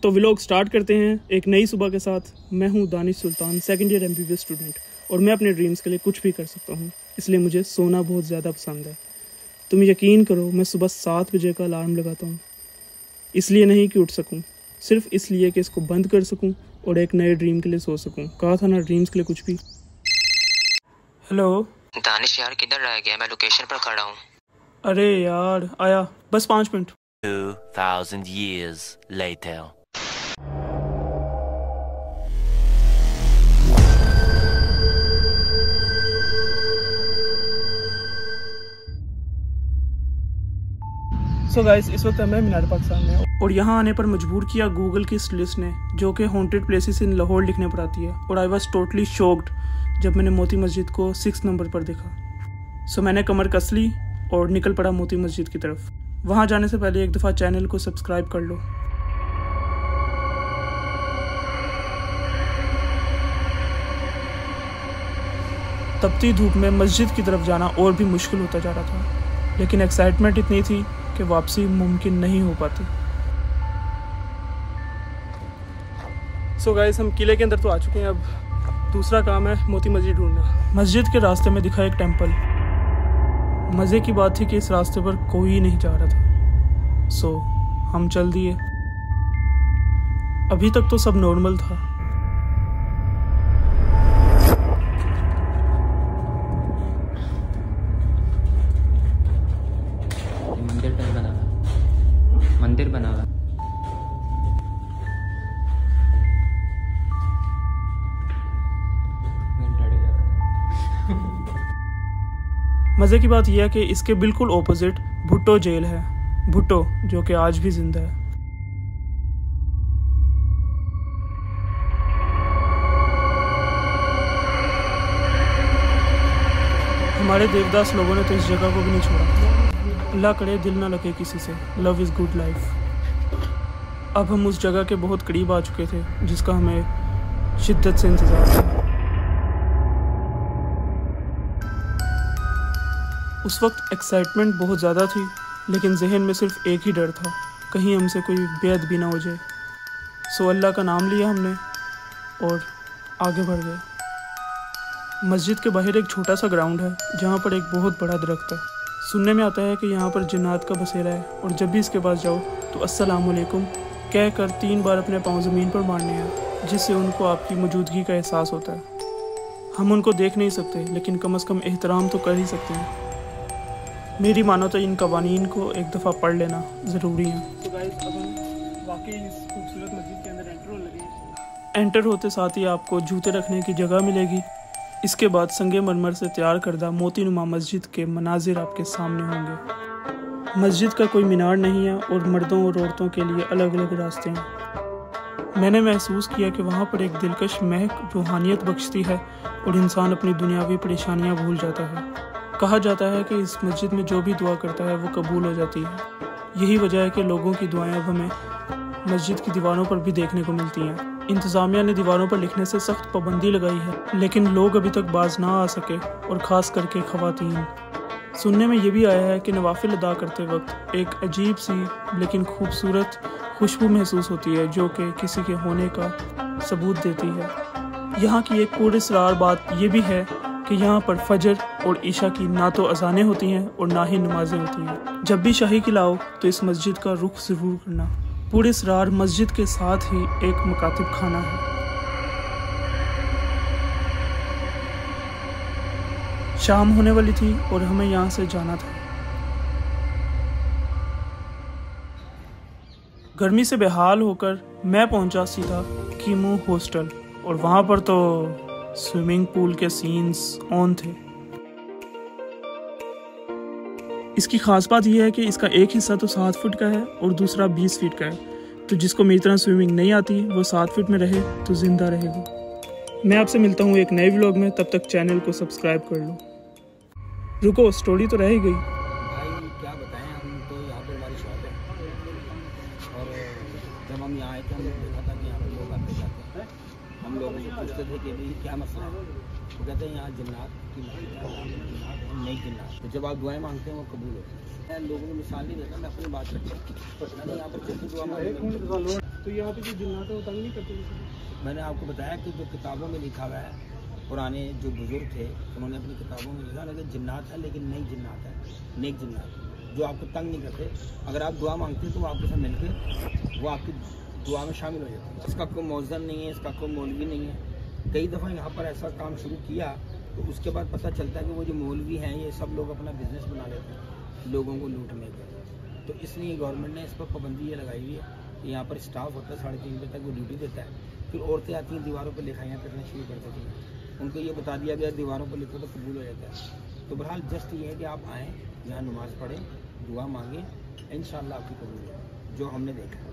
तो vlog start करते हैं एक नई सुबह के साथ। मैं हूं दानिश सुल्तान, सेकंड ईयर MBBS स्टूडेंट, और मैं अपने ड्रीम्स के लिए कुछ भी कर सकता हूं, इसलिए मुझे सोना बहुत ज़्यादा पसंद है। तुम यकीन करो, मैं सुबह 7 बजे का अलार्म लगाता हूं, इसलिए नहीं कि उठ सकूं, सिर्फ इसलिए कि इसको बंद कर सकूं और एक नए ड्रीम के लिए सो सकूं। कहा था ना, ड्रीम्स के लिए कुछ भी। हेलो दानिश यार, किधर रह गया? मैं लोकेशन पर खड़ा हूँ। अरे यार, आया बस 5 minute. 2000 years later. So guys, इस वक्त मैं मीनार पाकिस्तान में, और यहाँ आने पर मजबूर किया गूगल की इस लिस्ट ने, जो कि हॉन्टेड प्लेसेस इन लाहौर लिखने पर आती है। और आई वॉज टोटली शॉक्ड जब मैंने मोती मस्जिद को 6 नंबर पर देखा। सो मैंने कमर कस ली और निकल पड़ा मोती मस्जिद की तरफ। वहाँ जाने से पहले एक दफ़ा चैनल को सब्सक्राइब कर लो। तपती धूप में मस्जिद की तरफ जाना और भी मुश्किल होता जा रहा था, लेकिन एक्साइटमेंट इतनी थी कि वापसी मुमकिन नहीं हो पाती। सो गाइस, हम किले के अंदर तो आ चुके हैं। अब दूसरा काम है मोती मस्जिद ढूंढना। मस्जिद के रास्ते में दिखा एक टेंपल। मज़े की बात थी कि इस रास्ते पर कोई नहीं जा रहा था, सो हम चल दिए। अभी तक तो सब नॉर्मल था। मंदिर बना हुआ। मज़े की बात यह है कि इसके बिल्कुल ऑपोजिट भुट्टो जेल है। भुट्टो जो कि आज भी जिंदा है। हमारे देवदास लोगों ने तो इस जगह को भी नहीं छोड़ा। अल्लाह करे दिल ना लगे किसी से। Love is good life. अब हम उस जगह के बहुत करीब आ चुके थे जिसका हमें शिद्दत से इंतज़ार था। उस वक्त एक्साइटमेंट बहुत ज़्यादा थी, लेकिन जहन में सिर्फ एक ही डर था, कहीं हमसे कोई बेअदबी ना हो जाए। सो अल्लाह का नाम लिया हमने और आगे बढ़ गए। मस्जिद के बाहर एक छोटा सा ग्राउंड है जहाँ पर एक बहुत बड़ा दरख्त है। सुनने में आता है कि यहाँ पर जिन्नात का बसेरा है, और जब भी इसके पास जाओ तो अस्सलाम वालेकुम कह कर 3 बार अपने पाँव ज़मीन पर मारने हैं, जिससे उनको आपकी मौजूदगी का एहसास होता है। हम उनको देख नहीं सकते, लेकिन कम से कम एहतराम तो कर ही सकते हैं। मेरी मानो तो इन कवानीन को एक दफ़ा पढ़ लेना ज़रूरी है। तो गाइस, अब हम वाकई इस खूबसूरत मस्जिद के अंदर एंटर होने लगे। एंटर होते साथ ही आपको जूते रखने की जगह मिलेगी। इसके बाद संगे मरमर से तैयार करदा मोती नुमा मस्जिद के मनाजिर आपके सामने होंगे। मस्जिद का कोई मीनार नहीं है और मर्दों और औरतों के लिए अलग अलग रास्ते हैं। मैंने महसूस किया कि वहाँ पर एक दिलकश महक रूहानियत बख्शती है और इंसान अपनी दुनियावी परेशानियाँ भूल जाता है। कहा जाता है कि इस मस्जिद में जो भी दुआ करता है वो कबूल हो जाती है। यही वजह है कि लोगों की दुआएं अब हमें मस्जिद की दीवारों पर भी देखने को मिलती हैं। इंतज़ामिया ने दीवारों पर लिखने से सख्त पाबंदी लगाई है, लेकिन लोग अभी तक बाज ना आ सके, और ख़ास करके ख़वातीन। सुनने में ये भी आया है कि नवाफिल अदा करते वक्त एक अजीब सी लेकिन खूबसूरत खुशबू महसूस होती है, जो कि किसी के होने का सबूत देती है। यहाँ की एक पुरअसरार बात ये भी है कि यहाँ पर फजर और ईशा की ना तो अजानें होती हैं और ना ही नमाजें होती हैं। जब भी शाही खिलाओ तो इस मस्जिद का रुख ज़रूर करना। पुरअसरार मस्जिद के साथ ही एक मुकातिब खाना है। शाम होने वाली थी और हमें यहाँ से जाना था। गर्मी से बेहाल होकर मैं पहुंचा सीधा कीमू हॉस्टल, और वहाँ पर तो स्विमिंग पूल के सीन्स ऑन थे। इसकी खास बात यह है कि इसका एक हिस्सा तो 7 फुट का है और दूसरा 20 फीट का है, तो जिसको मेरी तरह स्विमिंग नहीं आती वो 7 फीट में रहे तो जिंदा रहेगा। मैं आपसे मिलता हूँ एक नए व्लॉग में, तब तक चैनल को सब्सक्राइब कर लो। रुको, स्टोरी तो रह ही गई। भाई क्या बताएं, हम तो यहाँ पे हमारी शॉप है, और जब हम यहाँ आए थे हमने देखा था कि यहाँ पर लोग आते जाते हैं। हम लोग पूछते थे कि भाई क्या मसला है, वो कहते हैं यहाँ जन्नत की नहीं जन्नत, तो जब आप दुआएं मांगते हैं वो कबूल होती है। मैं लोगों को मिसाल नहीं देता, मैं अपनी बात करता हूँ। मैंने यहाँ पर जैसे दुआ मांगी तो यहाँ पे जो जिन्नात है वो तंग नहीं करते? मैंने आपको बताया कि जो किताबों में लिखा हुआ है, पुराने जो बुजुर्ग थे उन्होंने अपनी किताबों में लिखा कि जिन्नात है, लेकिन नई जिन्नात है, नेक जिन्नात, जो आपको तंग नहीं करते। अगर आप दुआ मांगते हैं तो वो आपके साथ मिलकर वो आपकी दुआ में शामिल हो जाते हैं। इसका कोई मौज़न नहीं है, इसका कोई मौलवी नहीं है। कई दफ़ा यहाँ पर ऐसा काम शुरू किया तो उसके बाद पता चलता है कि वो जो मौलवी हैं ये सब लोग अपना बिजनेस बना लेते हैं लोगों को लूटने का। तो इसलिए गवर्नमेंट ने इस पर पाबंदी ये लगाई हुई है कि यहाँ पर स्टाफ होता है 3:30 बजे तक वो ड्यूटी देता है। फिर औरतें आती हैं दीवारों पर लिखाइयाँ करना शुरू कर देती हैं। उनको ये बता दिया गया दीवारों पर लिखो तो कबूल हो जाता है। तो बहरहाल जस्ट ये है कि आप आएँ, यहाँ नमाज़ पढ़ें, दुआ मांगें, इंशाअल्लाह आपकी कबूल होगी, जो हमने देखा है।